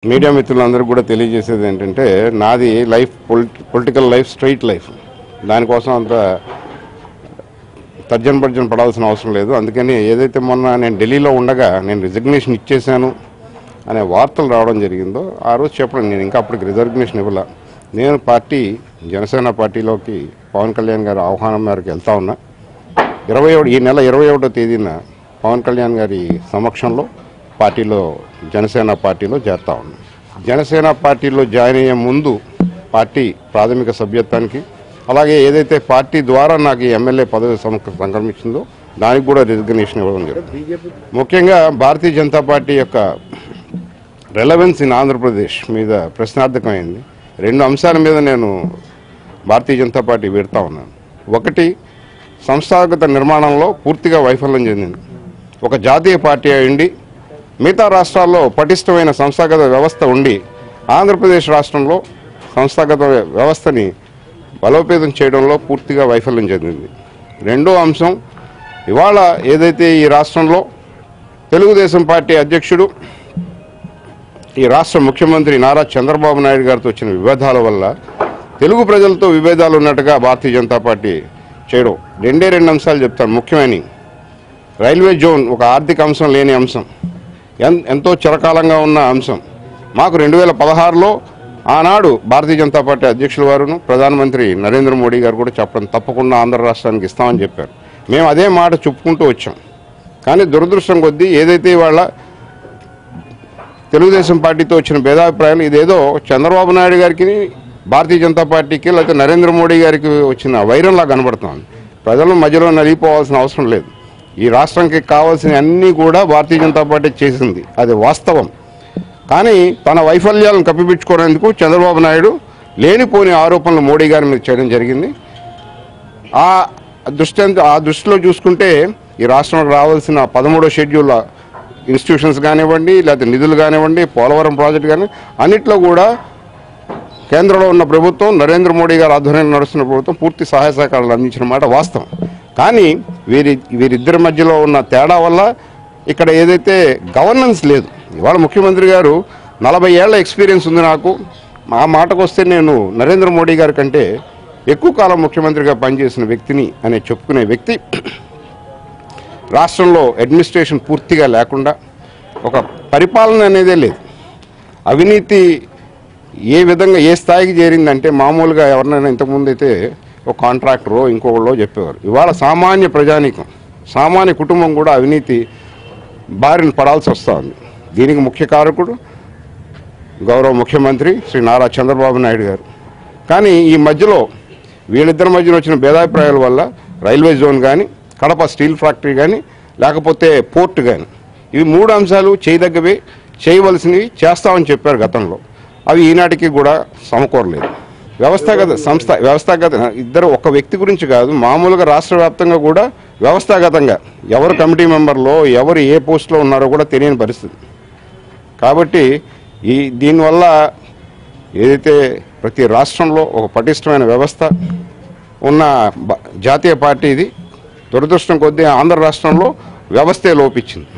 Media మిత్రులందరికీ కూడా తెలియజేసేది ఏంటంటే నాది life political life straight life. దానికోసం అంత తర్జన పడాల్సిన అవసరం లేదు. అందుకని ఏదైతే మొన్న నేను ఢిల్లీలో ఉండగా నేను రిజిగ్నేషన్ ఇచ్చేశాను అనే వార్తలు రావడం జరిగిందో ఆ రోజు చెప్పడం నేను ఇంకా అప్పటికి రిజిగ్నేషన్ ఇవ్వాల. నేను జనసేన పార్టీలోకి పవన్ కళ్యాణ్ గారి ఆహ్వానం మేరకు వెళ్తా ఉన్నా. ఈ నెల 21వ తేదీన పవన్ కళ్యాణ్ గారి సమక్షంలో జనసేన పార్టీలో చేరుతా ఉన్నాం. జనసేన పార్టీలో జాయిన్ అయ్యే ముందు పార్టీ ప్రాథమిక సభ్యత్వానికి అలాగే ఏదైతే పార్టీ ద్వారా నాకు ఎమ్మెల్యే పదవి సంక్రమించిందో దానికి కూడా రిజిగ్నేషన్ ఇవ్వడం జరిగింది. ముఖ్యంగా భారతీయ జనతా పార్టీ యొక్క రెలవెన్స్ ఇన్ ఆంధ్రప్రదేశ్ మీద ప్రశ్నార్థకమైంది. 2 అంశాల మీద నేను భారతీయ జనతా పార్టీ పెడతా ఉన్నాను. ఒకటి, సంస్థాగత నిర్మాణంలో పూర్తిగా వైఫల్యం చెందింది. ఒక జాతీయ పార్టీ అయ్యింది మిగతా రాష్ట్రాల్లో పటిష్టమైన సంస్థాగత వ్యవస్థ ఉండి ఆంధ్రప్రదేశ్ రాష్ట్రంలో సంస్థాగత వ్యవస్థని బలోపేతం చేయడంలో పూర్తిగా వైఫల్యం చెందింది. రెండో అంశం, ఇవాళ ఏదైతే ఈ రాష్ట్రంలో తెలుగుదేశం పార్టీ అధ్యక్షుడు ఈ రాష్ట్ర ముఖ్యమంత్రి నారా చంద్రబాబు నాయుడు గారితో వచ్చిన విభేదాల వల్ల తెలుగు ప్రజలతో విభేదాలు ఉన్నట్టుగా భారతీయ జనతా పార్టీ చేయడం. 2 అంశాలు చెప్తాను ముఖ్యమైన. రైల్వే జోన్ ఒక ఆర్థిక అంశం లేని అంశం, ఎంతో చిరకాలంగా ఉన్న అంశం. మాకు 2016లో ఆనాడు భారతీయ జనతా పార్టీ అధ్యక్షుల వారును ప్రధానమంత్రి నరేంద్ర మోడీ గారు కూడా చెప్పడం తప్పకుండా ఆంధ్ర రాష్ట్రానికి ఇస్తామని చెప్పారు. మేము అదే మాట చెప్పుకుంటూ వచ్చాం. కానీ దురదృష్టం కొద్దీ ఏదైతే ఇవాళ తెలుగుదేశం పార్టీతో వచ్చిన భేదాభిప్రాయాలు ఇదేదో చంద్రబాబు నాయుడు గారికి భారతీయ జనతా పార్టీకి లేకపోతే నరేంద్ర మోడీ గారికి వచ్చిన వైరంలా కనబడుతుంది. ప్రజల మధ్యలో నలిగిపోవాల్సిన అవసరం లేదు. ఈ రాష్ట్రానికి కావాల్సిన అన్నీ కూడా భారతీయ జనతా పార్టీ చేసింది, అది వాస్తవం. కానీ తన వైఫల్యాలను కప్పిపుచ్చుకోవడానికి చంద్రబాబు నాయుడు లేనిపోని ఆరోపణలు మోడీ గారి మీద చేయడం జరిగింది. ఆ దృష్టిలో చూసుకుంటే ఈ రాష్ట్రానికి రావాల్సిన 13వ షెడ్యూల్ ఇన్స్టిట్యూషన్స్ కానివ్వండి, లేకపోతే నిధులు కానివ్వండి, పోలవరం ప్రాజెక్టు కానీ అన్నిట్లో కూడా కేంద్రంలో ఉన్న ప్రభుత్వం, నరేంద్ర మోడీ గారు ఆధ్వర్యంలో నడుస్తున్న ప్రభుత్వం పూర్తి సహాయ సహకారాలు అందించిన మాట వాస్తవం. కానీ వీరిద్దరి మధ్యలో ఉన్న తేడా వల్ల ఇక్కడ ఏదైతే గవర్నెన్స్ లేదు. ఇవాళ ముఖ్యమంత్రి గారు 40 ఏళ్ల ఎక్స్పీరియన్స్ ఉంది నాకు. ఆ మాటకు వస్తే నేను నరేంద్ర మోడీ గారి కంటే ఎక్కువ కాలం ముఖ్యమంత్రిగా పనిచేసిన వ్యక్తిని అనే చెప్పుకునే వ్యక్తి రాష్ట్రంలో అడ్మినిస్ట్రేషన్ పూర్తిగా లేకుండా ఒక పరిపాలన అనేదే లేదు. అవినీతి ఏ విధంగా ఏ స్థాయికి చేరిందంటే మామూలుగా ఎవరినైనా ఇంతకుముందు అయితే ఒక కాంట్రాక్టరో ఇంకొకళ్ళో చెప్పేవారు. ఇవాళ సామాన్య ప్రజానీకం, సామాన్య కుటుంబం కూడా అవినీతి బారిన పడాల్సి వస్తుంది. దీనికి ముఖ్య కారకుడు గౌరవ ముఖ్యమంత్రి శ్రీ నారా చంద్రబాబు నాయుడు గారు. కానీ ఈ మధ్యలో వీళ్ళిద్దరి మధ్యలో వచ్చిన భేదాభిప్రాయాల వల్ల రైల్వే జోన్ కానీ, కడప స్టీల్ ఫ్యాక్టరీ కానీ, లేకపోతే పోర్టు కానీ, ఇవి 3 అంశాలు చేయదగ్గవి, చేయవలసినవి చేస్తామని చెప్పారు గతంలో. అవి ఈనాటికి కూడా సమకూరలేదు. వ్యవస్థాగత ఇద్దరు ఒక వ్యక్తి గురించి కాదు, మామూలుగా రాష్ట్ర వ్యాప్తంగా కూడా వ్యవస్థాగతంగా ఎవరు కమిటీ మెంబర్లో ఎవరు ఏ పోస్టులో ఉన్నారో కూడా తెలియని పరిస్థితి. కాబట్టి దీనివల్ల ఏదైతే ప్రతి రాష్ట్రంలో ఒక పటిష్టమైన వ్యవస్థ ఉన్న జాతీయ పార్టీ ఇది దురదృష్టం కొద్దీ ఆంధ్ర రాష్ట్రంలో వ్యవస్థే లోపించింది.